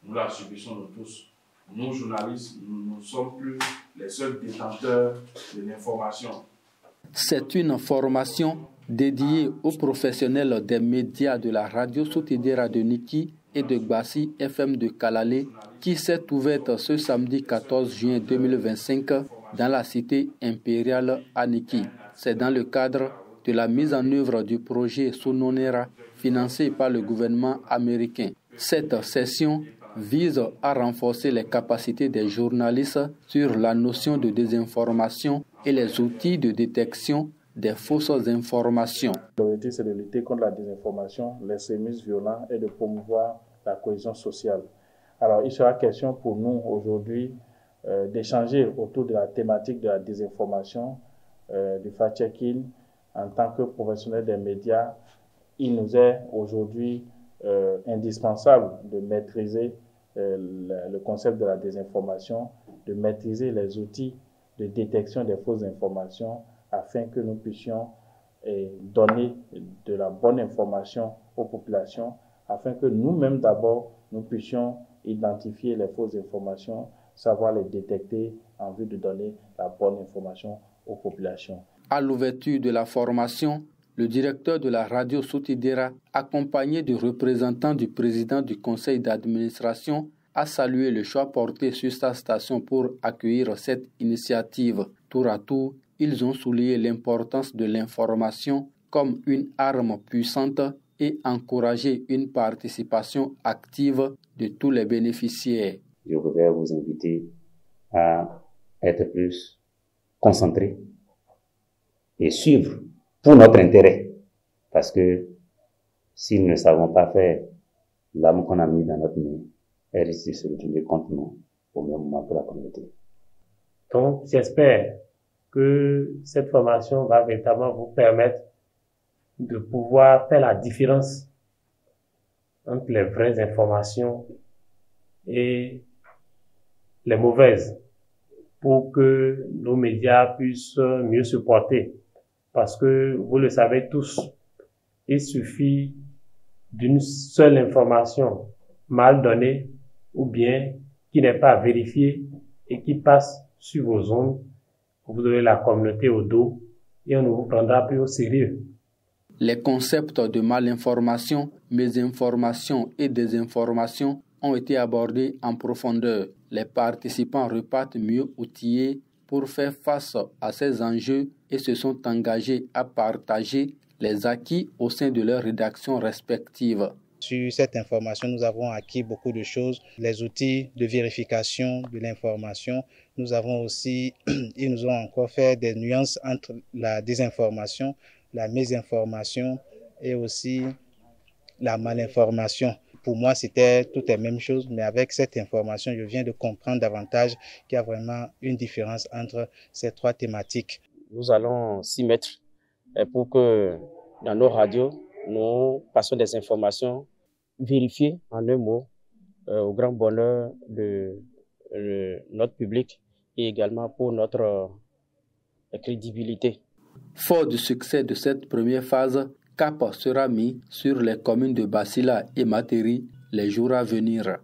nous la subissons nous tous. Nous, journalistes, nous ne sommes plus les seuls détenteurs de l'information. C'est une formation dédiée aux professionnels des médias de la radio Soutidéra de Niki et de Gbassi FM de Kalalé qui s'est ouverte ce samedi 14 juin 2025 dans la cité impériale à Niki. C'est dans le cadre de la mise en œuvre du projet Sononera financé par le gouvernement américain. Cette session vise à renforcer les capacités des journalistes sur la notion de désinformation et les outils de détection des fausses informations. L'objectif, c'est de lutter contre la désinformation, l'extrémisme violent et de promouvoir la cohésion sociale. Alors, il sera question pour nous aujourd'hui d'échanger autour de la thématique de la désinformation, du fact-checking. En tant que professionnel des médias, il nous est aujourd'hui indispensable de maîtriser le concept de la désinformation, de maîtriser les outils de détection des fausses informations afin que nous puissions donner de la bonne information aux populations, afin que nous-mêmes d'abord, nous puissions identifier les fausses informations, savoir les détecter en vue de donner la bonne information aux populations. À l'ouverture de la formation, le directeur de la radio Soutidéra, accompagné du représentant du président du conseil d'administration, a salué le choix porté sur sa station pour accueillir cette initiative. Tour à tour, ils ont souligné l'importance de l'information comme une arme puissante et encouragé une participation active de tous les bénéficiaires. Je voudrais vous inviter à être plus concentrés et suivre pour notre intérêt. Parce que si nous ne savons pas faire l'âme qu'on a mis dans notre main, elle risque de se retourner contre nous au même moment pour la communauté. Donc, j'espère que cette formation va véritablement vous permettre de pouvoir faire la différence entre les vraies informations et les mauvaises pour que nos médias puissent mieux se porter. Parce que, vous le savez tous, il suffit d'une seule information mal donnée ou bien qui n'est pas vérifiée et qui passe sur vos ondes. Vous aurez la communauté au dos et on ne vous prendra plus au sérieux. Les concepts de malinformation, mésinformation et désinformation ont été abordés en profondeur. Les participants repartent mieux outillés pour faire face à ces enjeux et se sont engagés à partager les acquis au sein de leurs rédactions respectives. Sur cette information, nous avons acquis beaucoup de choses, les outils de vérification de l'information. Nous avons aussi, ils nous ont encore fait des nuances entre la désinformation, la mésinformation et aussi la malinformation. Pour moi, c'était toutes les mêmes choses, mais avec cette information, je viens de comprendre davantage qu'il y a vraiment une différence entre ces trois thématiques. Nous allons s'y mettre pour que dans nos radios, nous passons des informations vérifiées en un mot au grand bonheur de notre public et également pour notre crédibilité. Fort du succès de cette première phase, cap sera mis sur les communes de Bassila et Materi les jours à venir.